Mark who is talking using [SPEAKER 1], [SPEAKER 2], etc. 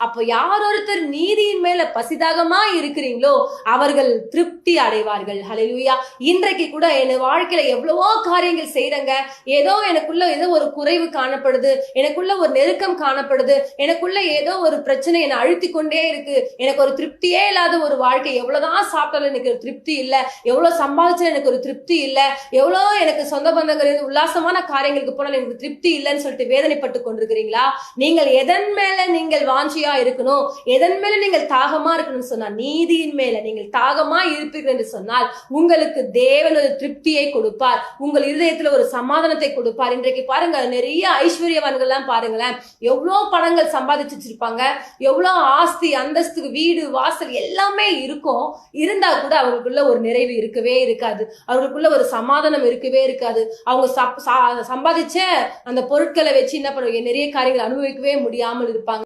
[SPEAKER 1] அப்போ யார் ஒருத்தர் நீதியின் மேல பசிதாகமா இருக்கிறீங்களோ அவர்கள் திருப்தி அடைவார்கள். ஹல்லேலூயா. இன்றைக்கு கூட என் வாழ்க்கையில எவ்வளவோ காரியங்கள் செய்யறங்க. ஏதோ எனக்குள்ள ஏதோ ஒரு குறைவு காணப்படுது, எனக்குள்ள ஒரு நெருக்கம் காணப்படுது, எனக்குள்ள ஏதோ ஒரு பிரச்சனை என்னை அழுத்தி கொண்டே இருக்கு, எனக்கு ஒரு திருப்தியே இல்லாத ஒரு வாழ்க்கை. எவ்வளவுதான் சாப்பிட்டாலும் எனக்கு ஒரு திருப்தி இல்ல, எவ்வளவு சம்பாதிச்சாலும் எனக்கு ஒரு திருப்தி இல்ல, எவ்வளவு எனக்கு சொந்த பந்தங்கள் உல்லாசமான காரியங்களுக்கு போனாலும் எனக்கு திருப்தி இல்லைன்னு சொல்லிட்டு வேதனைப்பட்டு கொண்டிருக்கிறீங்களா? நீங்கள் எதன் மேல நீங்கள் வாஞ்சியா இருக்கணும், எதன் மேல நீங்கள் தாகமா இருக்கணும்னு சொன்னா நீதியின் மேல நீங்கள் தாகமா இருப்பீர்கள் என்று சொன்னால் உங்களுக்கு தேவன் ஒரு திருப்தியை கொடுப்பார், உங்கள் இருதயத்துல ஒரு சமாதானத்தை கொடுப்பார். இன்றைக்கு பாருங்க, நிறைய ஐஸ்வர்யவான்கள் எல்லாம் பாருங்களேன், எவ்வளவு பணங்கள் சம்பாதிச்சு வச்சிருப்பாங்க, எவ்வளவு ஆஸ்தி அந்தஸ்துக்கு வீடு வாசல் எல்லாமே இருக்கும், இருந்தா கூட அவங்களுக்குள்ள ஒரு நிறைவு இருக்கவே இருக்காது, அவங்களுக்குள்ள ஒரு சமாதானம் இருக்கவே இருக்காது. அவங்க சம்பாதிச்ச அந்த பொருட்களை வச்சு என்ன பண்ணுவாங்க, நிறைய காரியங்கள் அனுபவிக்கவே முடியாமல் இருப்பாங்க.